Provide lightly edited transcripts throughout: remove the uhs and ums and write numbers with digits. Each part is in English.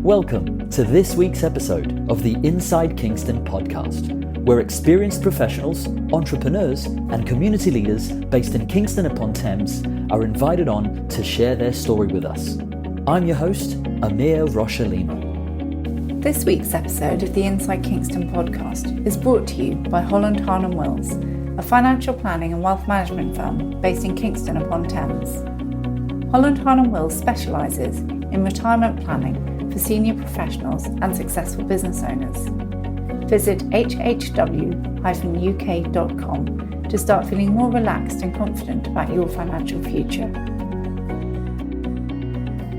Welcome to this week's episode of the Inside Kingston podcast, where experienced professionals, entrepreneurs, and community leaders based in Kingston upon Thames are invited on to share their story with us. I'm your host, Amyr Rocha-Lima. This week's episode of the Inside Kingston podcast is brought to you by Holland, Hahn & Wills, a financial planning and wealth management firm based in Kingston upon Thames. Holland, Hahn & Wills specialises in retirement planning for senior professionals and successful business owners. Visit hhw-uk.com to start feeling more relaxed and confident about your financial future.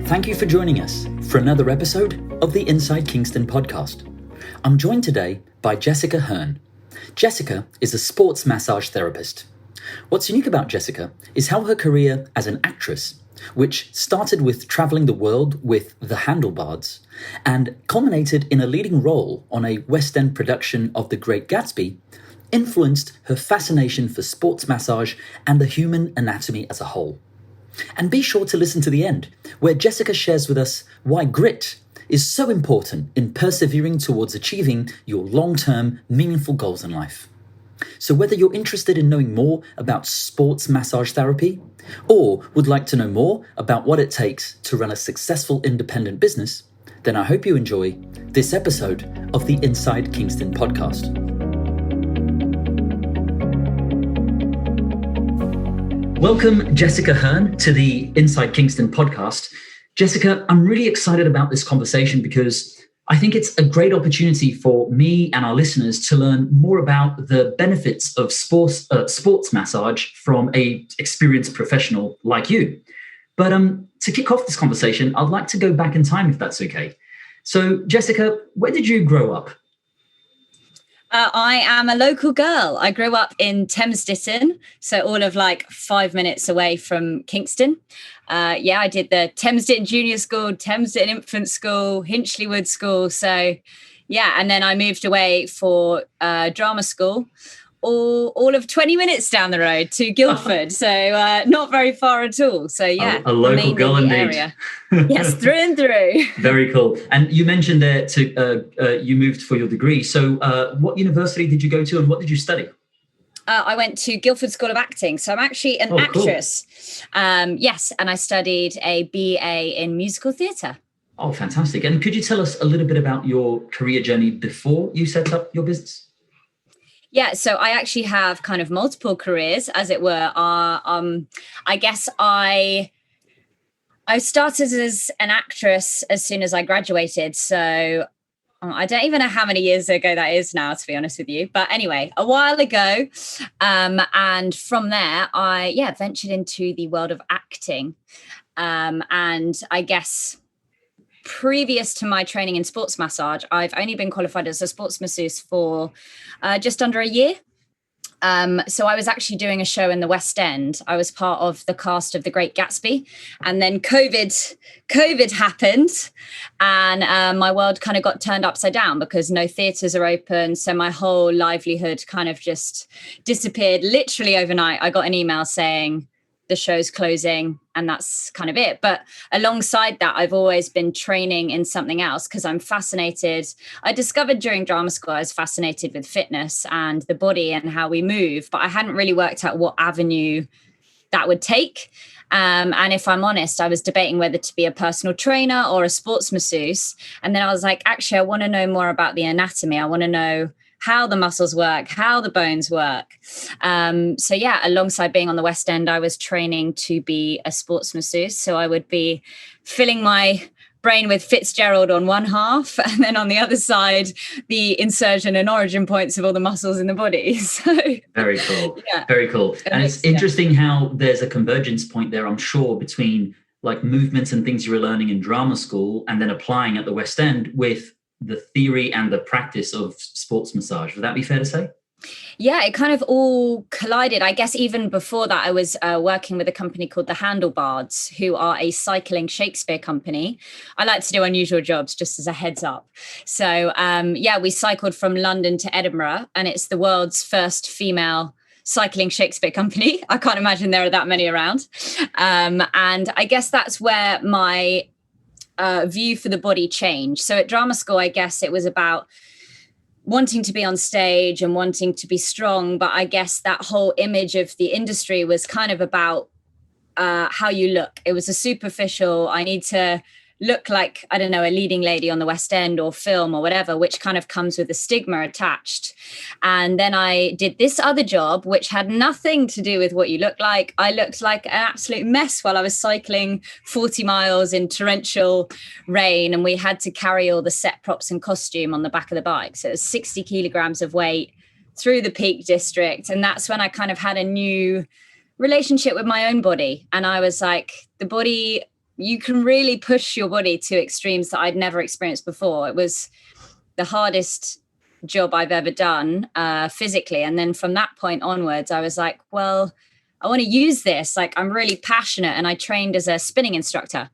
Thank you for joining us for another episode of the Inside Kingston podcast. I'm joined today by Jessica Hern. Jessica is a sports massage therapist. What's unique about Jessica is how her career as an actress, which started with traveling the world with the HandleBards and culminated in a leading role on a West End production of The Great Gatsby, influenced her fascination for sports massage and the human anatomy as a whole. And be sure to listen to the end, where Jessica shares with us why grit is so important in persevering towards achieving your long-term, meaningful goals in life. So whether you're interested in knowing more about sports massage therapy, or would like to know more about what it takes to run a successful independent business, then I hope you enjoy this episode of the Inside Kingston podcast. Welcome, Jessica Hern, to the Inside Kingston podcast. Jessica, I'm really excited about this conversation because I think it's a great opportunity for me and our listeners to learn more about the benefits of sports massage from an experienced professional like you. But to kick off this conversation, I'd like to go back in time, if that's okay. So, Jessica, where did you grow up? I am a local girl. I grew up in Thames Ditton, so all of 5 minutes away from Kingston. I did the Thames Ditton Junior School, Thames Ditton Infant School, Hinchley Wood School. So, and then I moved away for drama school, all of 20 minutes down the road to Guildford. So not very far at all. So, a local girl indeed. Area. Yes, through and through. Very cool. And you mentioned there you moved for your degree. So what university did you go to and what did you study? I went to Guildford School of Acting. So I'm actually an actress. Cool. Yes. And I studied a BA in musical theatre. Oh, fantastic. And could you tell us a little bit about your career journey before you set up your business? Yeah, so I actually have kind of multiple careers, as it were. I guess I started as an actress as soon as I graduated. So I don't even know how many years ago that is now, to be honest with you. But anyway, a while ago. And from there, I ventured into the world of acting. And I guess previous to my training in sports massage, I've only been qualified as a sports masseuse for just under a year. So I was actually doing a show in the West End. I was part of the cast of The Great Gatsby. And then COVID happened and my world kind of got turned upside down because no theatres are open. So my whole livelihood kind of just disappeared literally overnight. I got an email saying the show's closing and that's kind of it. But alongside that, I've always been training in something else because I'm fascinated. I discovered during drama school, I was fascinated with fitness and the body and how we move, but I hadn't really worked out what avenue that would take. And if I'm honest, I was debating whether to be a personal trainer or a sports masseuse. And then I was like, actually, I want to know more about the anatomy. I want to know how the muscles work, how the bones work. Alongside being on the West End, I was training to be a sports masseuse. So I would be filling my brain with Fitzgerald on one half, and then on the other side, the insertion and origin points of all the muscles in the body. So very cool. Very cool. And it's interesting how there's a convergence point there, I'm sure, between movements and things you were learning in drama school and then applying at the West End with the theory and the practice of sports massage. Would that be fair to say? Yeah, it kind of all collided. I guess even before that, I was working with a company called the HandleBards, who are a cycling Shakespeare company. I like to do unusual jobs, just as a heads up. So, we cycled from London to Edinburgh, and it's the world's first female cycling Shakespeare company. I can't imagine there are that many around. And I guess that's where my view for the body changed. So at drama school, I guess it was about wanting to be on stage and wanting to be strong. But I guess that whole image of the industry was kind of about how you look. It was a superficial, I need to look like, I don't know, a leading lady on the West End or film or whatever, which kind of comes with a stigma attached. And then I did this other job, which had nothing to do with what you look like. I looked like an absolute mess while I was cycling 40 miles in torrential rain. And we had to carry all the set props and costume on the back of the bike. So it was 60 kilograms of weight through the Peak District. And that's when I kind of had a new relationship with my own body. And I was like, the body, you can really push your body to extremes that I'd never experienced before. It was the hardest job I've ever done physically. And then from that point onwards, I was like, well, I want to use this. Like, I'm really passionate. And I trained as a spinning instructor.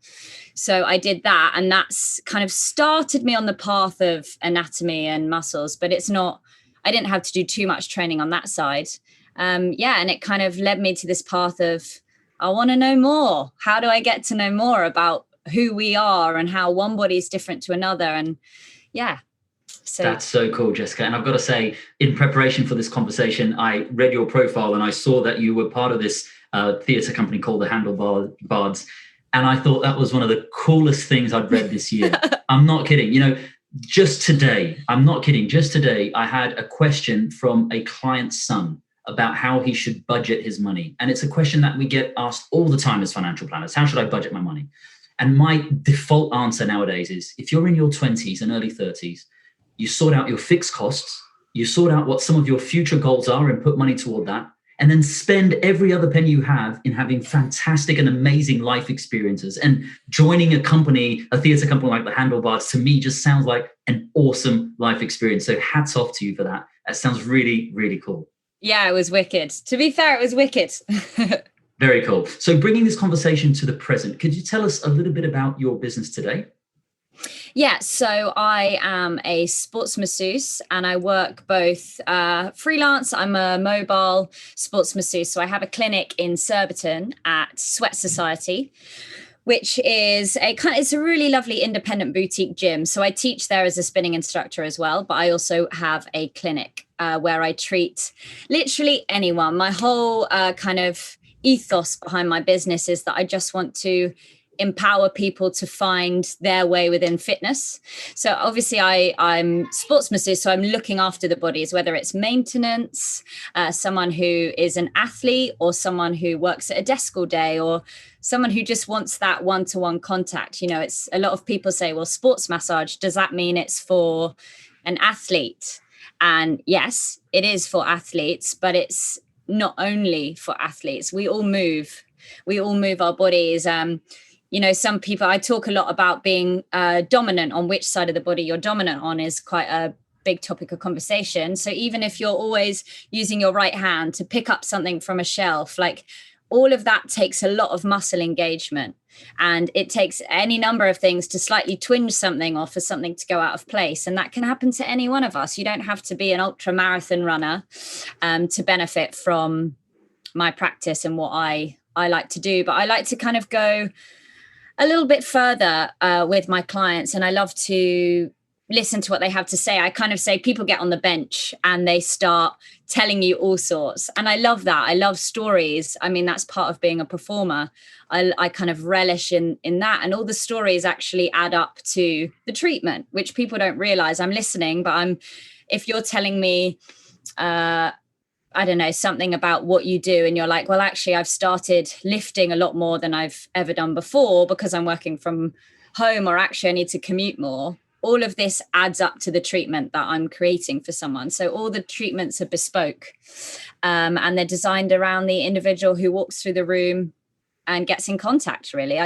So I did that. And that's kind of started me on the path of anatomy and muscles, but it's not, I didn't have to do too much training on that side. And it kind of led me to this path of, I want to know more. How do I get to know more about who we are and how one body is different to another? And so that's so cool, Jessica. And I've got to say, in preparation for this conversation, I read your profile and I saw that you were part of this theatre company called the HandleBards. And I thought that was one of the coolest things I'd read this year. I'm not kidding. Just today, I had a question from a client's son about how he should budget his money. And it's a question that we get asked all the time as financial planners. How should I budget my money? And my default answer nowadays is, if you're in your 20s and early 30s, you sort out your fixed costs, you sort out what some of your future goals are and put money toward that, and then spend every other penny you have in having fantastic and amazing life experiences. And joining a theatre company like the HandleBards, to me just sounds like an awesome life experience. So hats off to you for that. That sounds really, really cool. Yeah, it was wicked. To be fair, it was wicked. Very cool. So bringing this conversation to the present, could you tell us a little bit about your business today? Yeah, so I am a sports masseuse and I work both freelance. I'm a mobile sports masseuse. So I have a clinic in Surbiton at Sweat Society, which is it's a really lovely independent boutique gym. So I teach there as a spinning instructor as well, but I also have a clinic where I treat literally anyone. My whole kind of ethos behind my business is that I just want to empower people to find their way within fitness. So obviously I'm sports masseuse, so I'm looking after the bodies, whether it's maintenance, someone who is an athlete or someone who works at a desk all day or someone who just wants that one-to-one contact. It's a lot of people say, well, sports massage, does that mean it's for an athlete? And yes, it is for athletes, but it's not only for athletes. We all move our bodies. Some people, I talk a lot about being dominant, on which side of the body you're dominant on is quite a big topic of conversation. So even if you're always using your right hand to pick up something from a shelf, like all of that takes a lot of muscle engagement, and it takes any number of things to slightly twinge something or for something to go out of place. And that can happen to any one of us. You don't have to be an ultra marathon runner to benefit from my practice and what I like to do. But I like to kind of go a little bit further with my clients, and I love to listen to what they have to say. I kind of say people get on the bench and they start telling you all sorts. And I love that. I love stories. I mean, that's part of being a performer. I kind of relish in that. And all the stories actually add up to the treatment, which people don't realize. I'm listening, but if you're telling me, I don't know, something about what you do, and you're like, well, actually, I've started lifting a lot more than I've ever done before because I'm working from home, or actually I need to commute more. All of this adds up to the treatment that I'm creating for someone. So all the treatments are bespoke, and they're designed around the individual who walks through the room and gets in contact, really.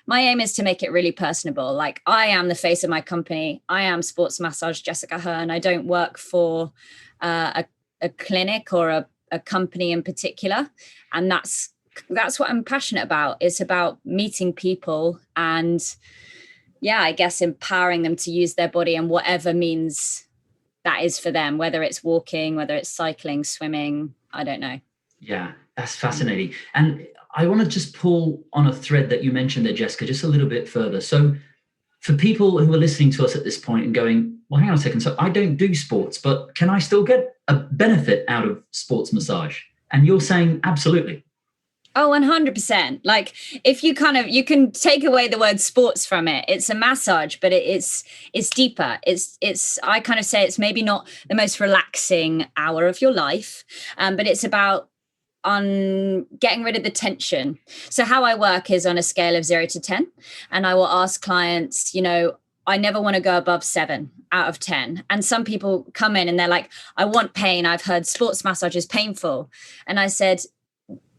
My aim is to make it really personable. Like, I am the face of my company. I am Sports Massage Jessica Hern. I don't work for a clinic or a company in particular. And that's what I'm passionate about. It's about meeting people and, I guess, empowering them to use their body in whatever means that is for them, whether it's walking, whether it's cycling, swimming, I don't know. Yeah, that's fascinating. And I want to just pull on a thread that you mentioned there, Jessica, just a little bit further. So for people who are listening to us at this point and going, well, hang on a second, so I don't do sports, but can I still get a benefit out of sports massage? And you're saying absolutely. Oh, 100%. Like if you you can take away the word sports from it. It's a massage, but it's deeper. I kind of say it's maybe not the most relaxing hour of your life, but it's about getting rid of the tension. So how I work is on a scale of 0 to 10. And I will ask clients, I never want to go above 7 out of 10. And some people come in and they're like, I want pain. I've heard sports massage is painful. And I said,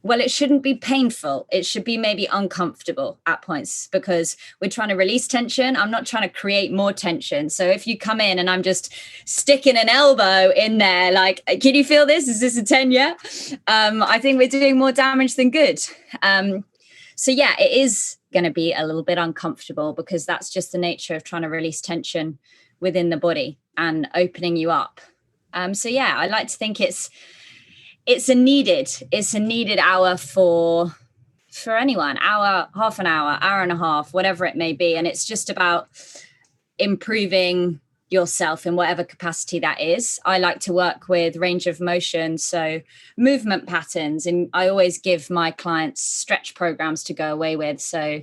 well, it shouldn't be painful. It should be maybe uncomfortable at points because we're trying to release tension. I'm not trying to create more tension. So if you come in and I'm just sticking an elbow in there, like, can you feel this? Is this a 10 yet? I think we're doing more damage than good. So yeah, it is going to be a little bit uncomfortable because that's just the nature of trying to release tension within the body and opening you up. So yeah, I like to think it's a needed hour for anyone, hour, half an hour, hour and a half, whatever it may be. And it's just about improving yourself in whatever capacity that is. I like to work with range of motion, so movement patterns, and I always give my clients stretch programs to go away with. So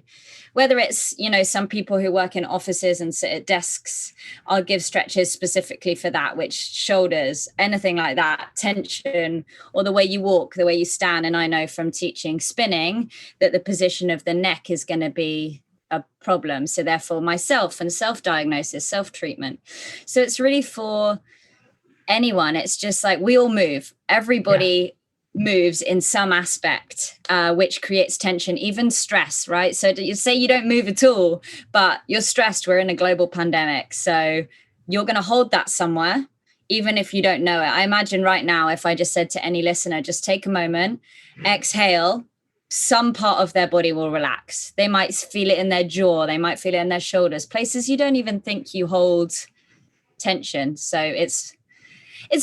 whether it's, some people who work in offices and sit at desks, I'll give stretches specifically for that, which shoulders, anything like that, tension, or the way you walk, the way you stand. And I know from teaching spinning that the position of the neck is going to be a problem. So therefore myself and self-diagnosis, self-treatment. So it's really for anyone. It's just like we all move. Everybody moves in some aspect, which creates tension, even stress, right? So you say you don't move at all, but you're stressed. We're in a global pandemic. So you're going to hold that somewhere, even if you don't know it. I imagine right now, if I just said to any listener, just take a moment, exhale, some part of their body will relax. They might feel it in their jaw. They might feel it in their shoulders, places you don't even think you hold tension. So it's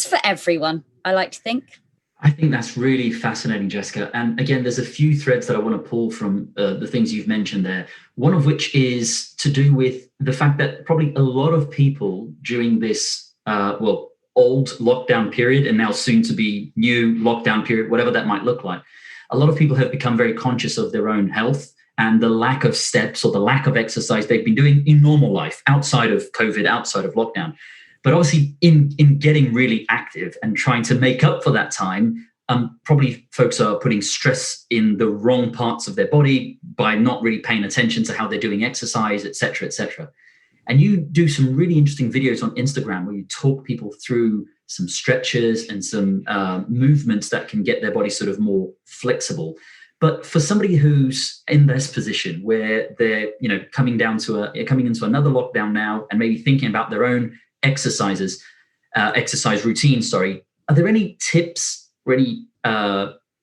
for everyone, I like to think. I think that's really fascinating, Jessica. And again, there's a few threads that I want to pull from the things you've mentioned there. One of which is to do with the fact that probably a lot of people during this, old lockdown period and now soon to be new lockdown period, whatever that might look like, a lot of people have become very conscious of their own health and the lack of steps or the lack of exercise they've been doing in normal life, outside of COVID, outside of lockdown. But obviously in getting really active and trying to make up for that time, probably folks are putting stress in the wrong parts of their body by not really paying attention to how they're doing exercise, et cetera, et cetera. And you do some really interesting videos on Instagram where you talk people through some stretches and some movements that can get their body sort of more flexible. But for somebody who's in this position where they're, coming into another lockdown now and maybe thinking about their own exercise routine, are there any tips or any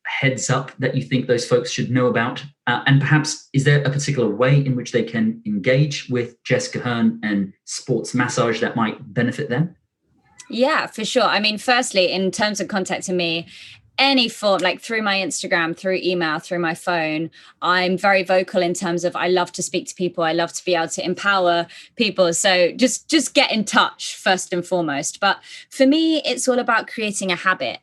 heads up that you think those folks should know about? And perhaps is there a particular way in which they can engage with Jessica Hern and sports massage that might benefit them? Yeah, for sure. I mean, firstly, in terms of contacting me, any form, like through my Instagram, through email, through my phone, I'm very vocal in terms of I love to speak to people. I love to be able to empower people. So just get in touch first and foremost. But for me, it's all about creating a habit.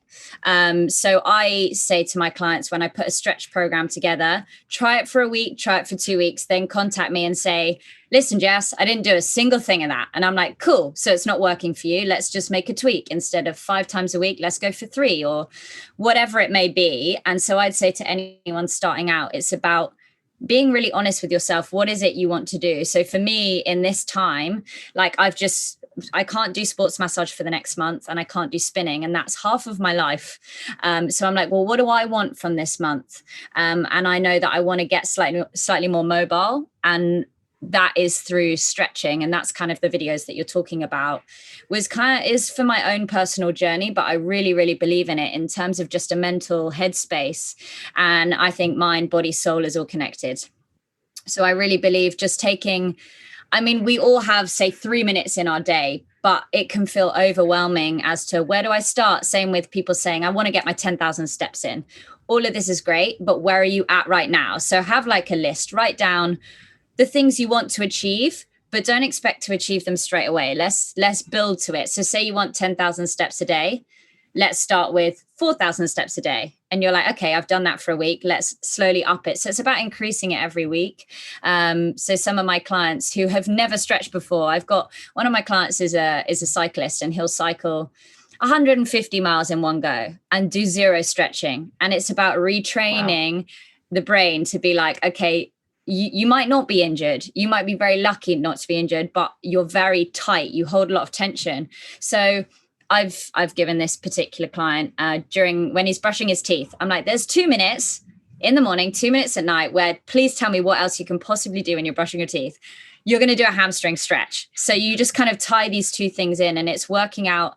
So I say to my clients when I put a stretch program together, try it for a week, try it for 2 weeks, then contact me and say, listen, Jess, I didn't do a single thing of that. And I'm like, cool. So it's not working for you. Let's just make a tweak. Instead of 5 times a week, let's go for 3 or whatever it may be. And so I'd say to anyone starting out, it's about being really honest with yourself. What is it you want to do? So for me in this time, like I can't do sports massage for the next month and I can't do spinning. And that's half of my life. So I'm like, well, what do I want from this month? And I know that I want to get slightly more mobile, and that is through stretching. And that's kind of the videos that you're talking about is for my own personal journey, but I really, really believe in it in terms of just a mental headspace. And I think mind, body, soul is all connected. So I really believe just we all have, say, 3 minutes in our day, but it can feel overwhelming as to where do I start? Same with people saying, I want to get my 10,000 steps in. All of this is great, but where are you at right now? So have like a list, write down the things you want to achieve, but don't expect to achieve them straight away. Let's build to it. So say you want 10,000 steps a day. Let's start with 4,000 steps a day. And you're like, okay, I've done that for a week. Let's slowly up it. So it's about increasing it every week. So some of my clients who have never stretched before, I've got one of my clients is a cyclist, and he'll cycle 150 miles in one go and do zero stretching. And it's about retraining the brain to be like, okay, you might not be injured. You might be very lucky not to be injured, but you're very tight. You hold a lot of tension. So I've given this particular client when he's brushing his teeth. I'm like, there's 2 minutes in the morning, 2 minutes at night, where please tell me what else you can possibly do when you're brushing your teeth. You're going to do a hamstring stretch. So you just kind of tie these two things in, and it's working out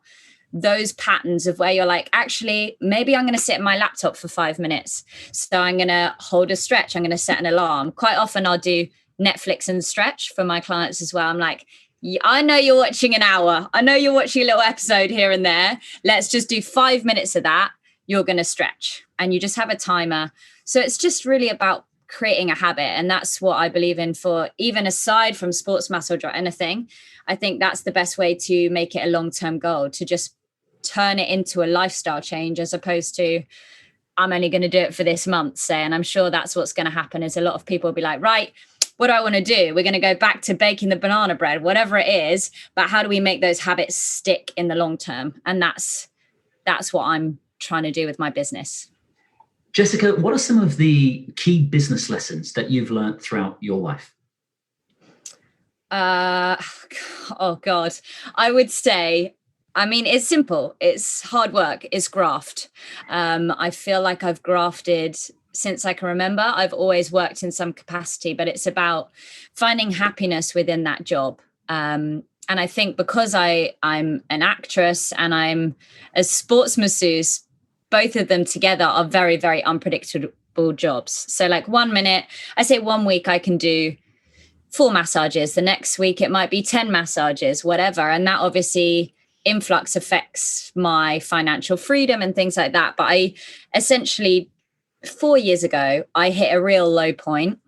those patterns of where you're like, actually, maybe I'm going to sit at my laptop for 5 minutes. So I'm going to hold a stretch. I'm going to set an alarm. Quite often I'll do Netflix and stretch for my clients as well. I'm like, I know you're watching an hour. I know you're watching a little episode here and there. Let's just do 5 minutes of that. You're going to stretch, and you just have a timer. So it's just really about creating a habit. And that's what I believe in, for even aside from sports massage or anything. I think that's the best way to make it a long-term goal, to just turn it into a lifestyle change, as opposed to I'm only going to do it for this month, say. And I'm sure that's what's going to happen, is a lot of people will be like, right, what do I want to do? We're going to go back to baking the banana bread, whatever it is. But how do we make those habits stick in the long term? And that's what I'm trying to do with my business. Jessica, what are some of the key business lessons that you've learned throughout your life? Oh God, I would say, I mean, it's simple. It's hard work. It's graft. I feel like I've grafted since I can remember. I've always worked in some capacity, but it's about finding happiness within that job. And I think because I'm an actress and I'm a sports masseuse, both of them together are very, very unpredictable jobs. So like 1 minute, I say 1 week I can do 4 massages. The next week it might be 10 massages, whatever. And that obviously influx affects my financial freedom and things like that. But I essentially, 4 years ago, I hit a real low point.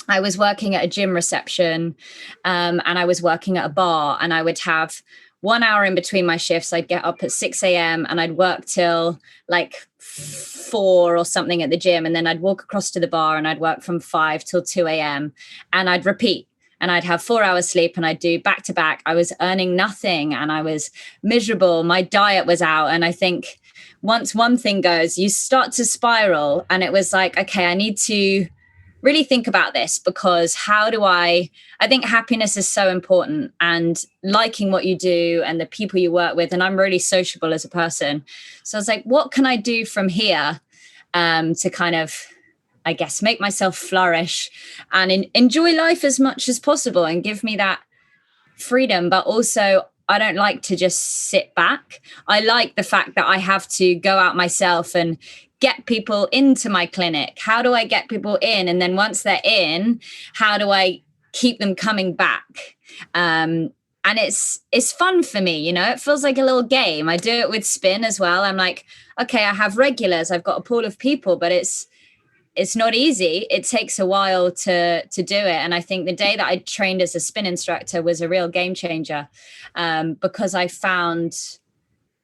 I was working at a gym reception and I was working at a bar, and I would have 1 hour in between my shifts. I'd get up at 6 a.m. and I'd work till like 4 or something at the gym. And then I'd walk across to the bar and I'd work from 5 till 2 a.m. and I'd repeat. And I'd have 4 hours sleep and I'd do back to back. I was earning nothing and I was miserable. My diet was out. And I think once one thing goes, you start to spiral. And it was like, okay, I need to really think about this, because I think happiness is so important, and liking what you do and the people you work with. And I'm really sociable as a person. So I was like, what can I do from here to kind of, I guess, make myself flourish and enjoy life as much as possible and give me that freedom. But also, I don't like to just sit back. I like the fact that I have to go out myself and get people into my clinic. How do I get people in? And then once they're in, how do I keep them coming back? And it's fun for me, you know, it feels like a little game. I do it with spin as well. I'm like, okay, I have regulars, I've got a pool of people, but it's not easy. It takes a while to do it. And I think the day that I trained as a spin instructor was a real game changer, because I found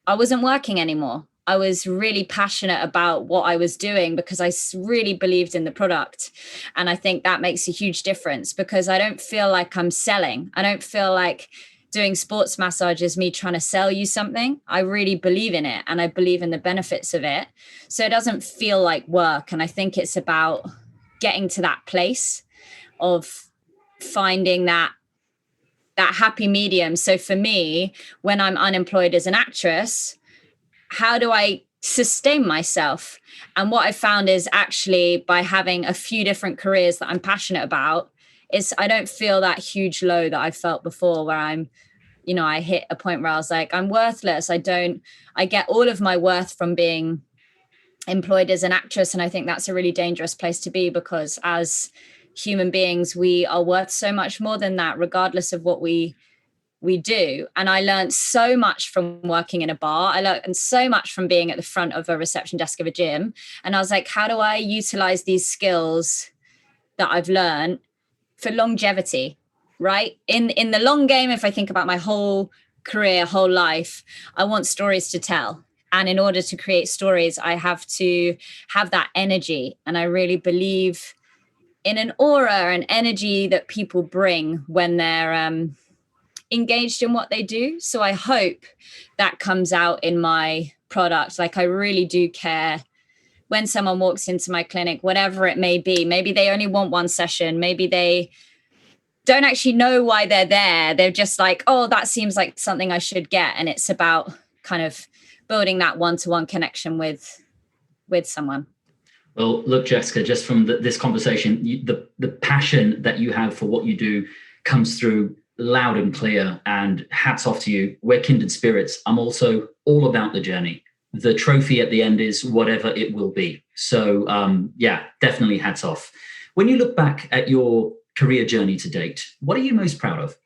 I wasn't working anymore. I was really passionate about what I was doing because I really believed in the product. And I think that makes a huge difference, because I don't feel like I'm selling. I don't feel like doing sports massage is me trying to sell you something. I really believe in it and I believe in the benefits of it. So it doesn't feel like work. And I think it's about getting to that place of finding that happy medium. So for me, when I'm unemployed as an actress, how do I sustain myself? And what I found is actually by having a few different careers that I'm passionate about, is I don't feel that huge low that I felt before, where I'm, you know, I hit a point where I was like, I'm worthless. I get all of my worth from being employed as an actress. And I think that's a really dangerous place to be, because as human beings, we are worth so much more than that, regardless of what we do. And I learned so much from working in a bar. I learned so much from being at the front of a reception desk of a gym. And I was like, how do I utilize these skills that I've learned for longevity? right? In the long game, if I think about my whole career, whole life, I want stories to tell. And in order to create stories, I have to have that energy. And I really believe in an aura and energy that people bring when they're engaged in what they do. So I hope that comes out in my product. Like, I really do care when someone walks into my clinic, whatever it may be. Maybe they only want one session. Maybe they don't actually know why they're there. They're just like, oh, that seems like something I should get. And it's about kind of building that one-to-one connection with someone. Well, look, Jessica, just from this conversation, the passion that you have for what you do comes through loud and clear, and hats off to you. We're kindred spirits. I'm also all about the journey. The trophy at the end is whatever it will be. So yeah, definitely hats off. When you look back at your career journey to date, what are you most proud of?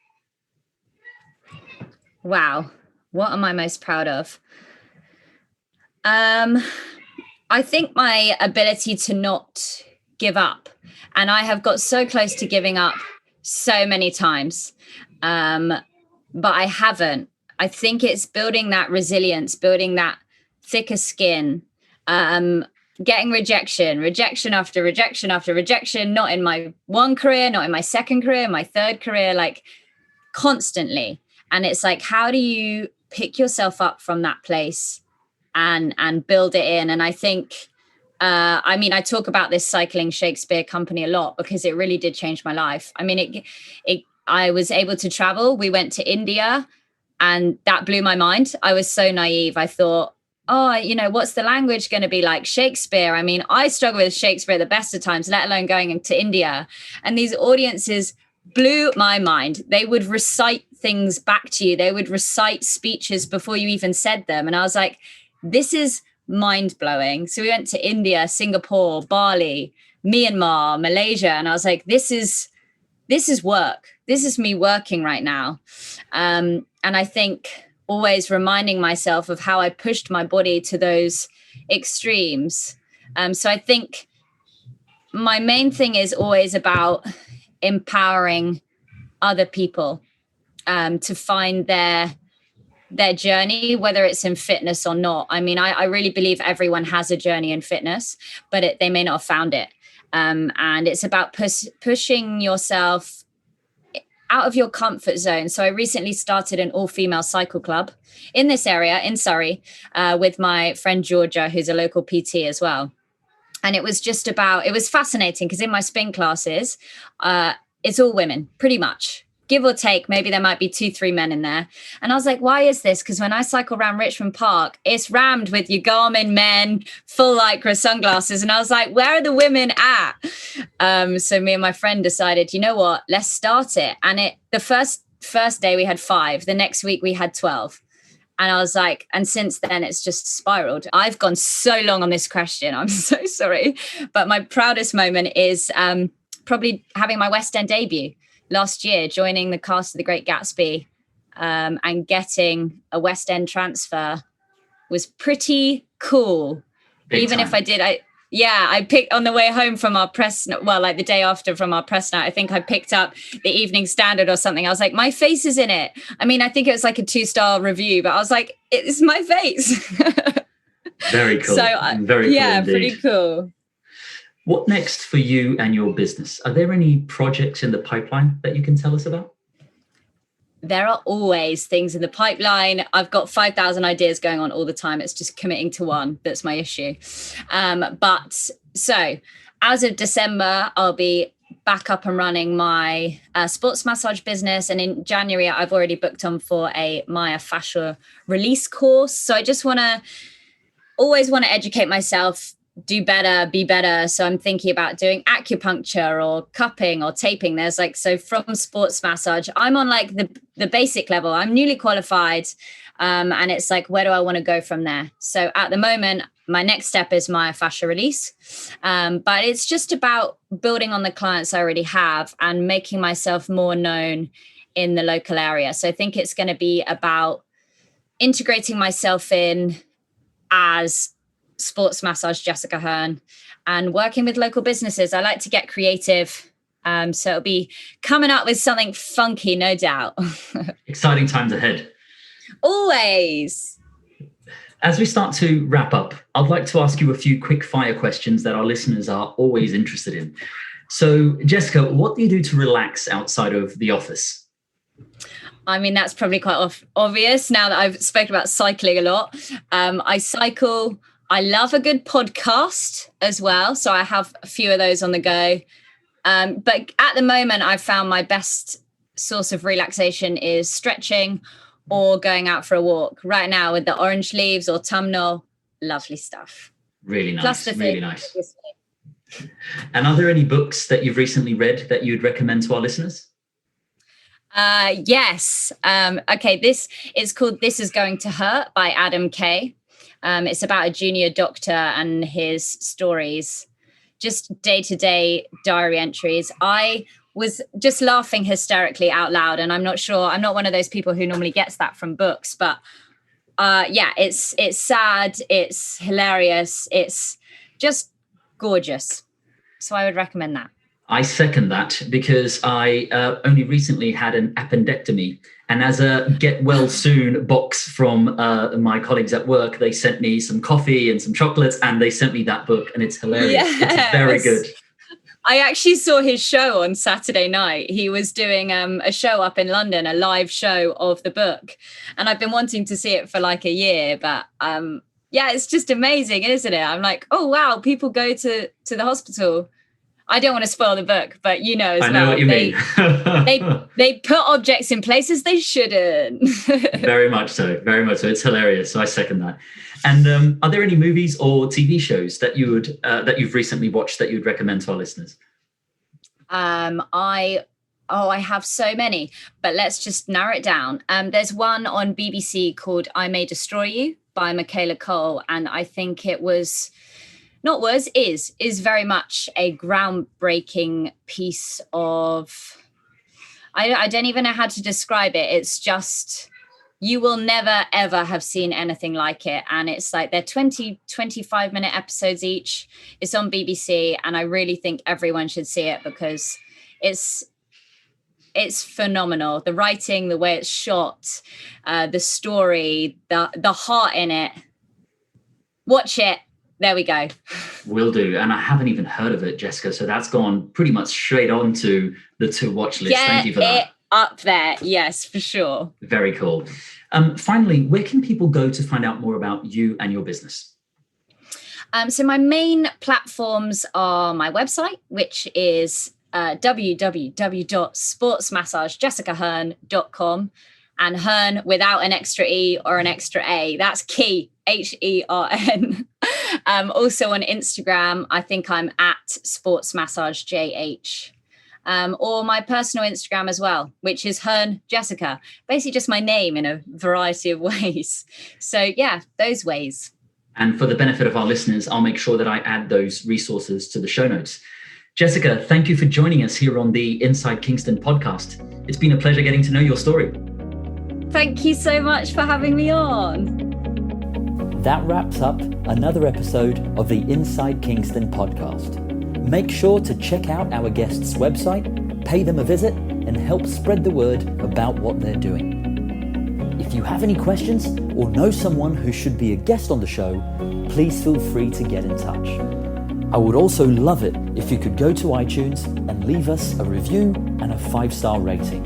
Wow. What am I most proud of? I think my ability to not give up. And I have got so close to giving up so many times, but I haven't. I think it's building that resilience, building that thicker skin, getting rejection after rejection after rejection, not in my one career, not in my second career, my third career, like constantly. And it's like, how do you pick yourself up from that place and build it in? And I think, I talk about this cycling Shakespeare company a lot because it really did change my life. I mean, I was able to travel. We went to India and that blew my mind. I was so naive. I thought, oh, what's the language going to be like? Shakespeare. I mean, I struggle with Shakespeare at the best of times, let alone going into India. And these audiences blew my mind. They would recite things back to you. They would recite speeches before you even said them. And I was like, this is mind blowing. So we went to India, Singapore, Bali, Myanmar, Malaysia. And I was like, this is work. This is me working right now. And I think always reminding myself of how I pushed my body to those extremes. So I think my main thing is always about empowering other people to find their journey, whether it's in fitness or not. I mean, I really believe everyone has a journey in fitness, but they may not have found it. And it's about pushing yourself out of your comfort zone. So I recently started an all-female cycle club in this area in Surrey with my friend Georgia, who's a local PT as well. And it was fascinating because in my spin classes, it's all women, pretty much. Give or take, maybe there might be 2-3 men in there. And I was like, why is this? Because when I cycle around Richmond Park, it's rammed with your Garmin men, full lycra sunglasses. And I was like, where are the women at? So me and my friend decided, you know what, let's start it. And the first day we had 5. The next week we had 12. And I was like, and since then it's just spiraled. I've gone so long on this question. I'm so sorry. But my proudest moment is probably having my West End debut last year, joining the cast of the Great Gatsby and getting a West End transfer was pretty cool. Big Even time. if I did, I picked on the way home from our press, like the day after from our press night, I think I picked up the Evening Standard or something. I was like, my face is in it. I mean, I think it was like a 2-star review, but I was like, it's my face. Very cool. So very cool yeah, indeed. pretty cool. What next for you and your business? Are there any projects in the pipeline that you can tell us about? There are always things in the pipeline. I've got 5,000 ideas going on all the time. It's just committing to one that's my issue. But so as of December, I'll be back up and running my sports massage business. And in January, I've already booked on for a Maya fascia release course. So I just always want to educate myself, do better, be better. So I'm thinking about doing acupuncture or cupping or taping. There's so from sports massage, I'm on like the basic level. I'm newly qualified. And it's like, where do I want to go from there? So at the moment, my next step is my fascia release. But it's just about building on the clients I already have and making myself more known in the local area. So I think it's going to be about integrating myself in as sports massage Jessica Hern and working with local businesses. I like to get creative So it'll be coming up with something funky, no doubt. Exciting times ahead. Always. As we start to wrap up, I'd like to ask you a few quick fire questions that our listeners are always interested in. So, Jessica, what do you do to relax outside of the office? I mean, that's probably quite obvious now that I've spoken about cycling a lot. I cycle. I love a good podcast as well. So I have a few of those on the go. But at the moment, I've found my best source of relaxation is stretching or going out for a walk. Right now with the orange leaves, autumnal, lovely stuff. Really nice, really nice. And are there any books that you've recently read that you'd recommend to our listeners? Yes. Okay, this is called This Is Going to Hurt by Adam Kay. It's about a junior doctor and his stories, just day-to-day diary entries. I was just laughing hysterically out loud, and I'm not one of those people who normally gets that from books, but it's sad, it's hilarious, it's just gorgeous. So I would recommend that. I second that, because I only recently had an appendectomy, and as a get well soon box from my colleagues at work, they sent me some coffee and some chocolates, and they sent me that book, and it's hilarious. Yes. It's very good. I actually saw his show on Saturday night. He was doing a show up in London, a live show of the book. And I've been wanting to see it for like a year. But it's just amazing, isn't it? I'm like, oh, wow, people go to the hospital. I don't want to spoil the book, but as well. I know what you mean. they put objects in places they shouldn't. Very much so. Very much so. It's hilarious. So I second that. And are there any movies or TV shows that you've recently watched that you'd recommend to our listeners? I have so many, but let's just narrow it down. There's one on BBC called I May Destroy You by Michaela Cole, and I think it is very much a groundbreaking piece of. I don't even know how to describe it. It's just. You will never, ever have seen anything like it. And it's like they're 20, 25-minute episodes each. It's on BBC. And I really think everyone should see it because it's phenomenal. The writing, the way it's shot, the story, the heart in it. Watch it. There we go. Will do. And I haven't even heard of it, Jessica. So that's gone pretty much straight on to the to-watch list. Thank you for that. Up there, yes, for sure. Very cool. Finally, where can people go to find out more about you and your business? So my main platforms are my website, which is www.sportsmassagejessicahern.com, and Hern without an extra E or an extra A. That's key, HERN. Also on Instagram, I think I'm at sportsmassagejh. Or my personal Instagram as well, which is Hern Jessica. Basically just my name in a variety of ways. So yeah, those ways. And for the benefit of our listeners, I'll make sure that I add those resources to the show notes. Jessica, thank you for joining us here on the Inside Kingston podcast. It's been a pleasure getting to know your story. Thank you so much for having me on. That wraps up another episode of the Inside Kingston podcast. Make sure to check out our guests' website, pay them a visit, and help spread the word about what they're doing. If you have any questions or know someone who should be a guest on the show, please feel free to get in touch. I would also love it if you could go to iTunes and leave us a review and a 5-star rating.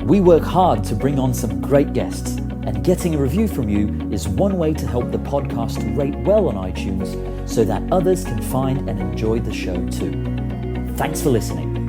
We work hard to bring on some great guests, and getting a review from you is one way to help the podcast rate well on iTunes so that others can find and enjoy the show too. Thanks for listening.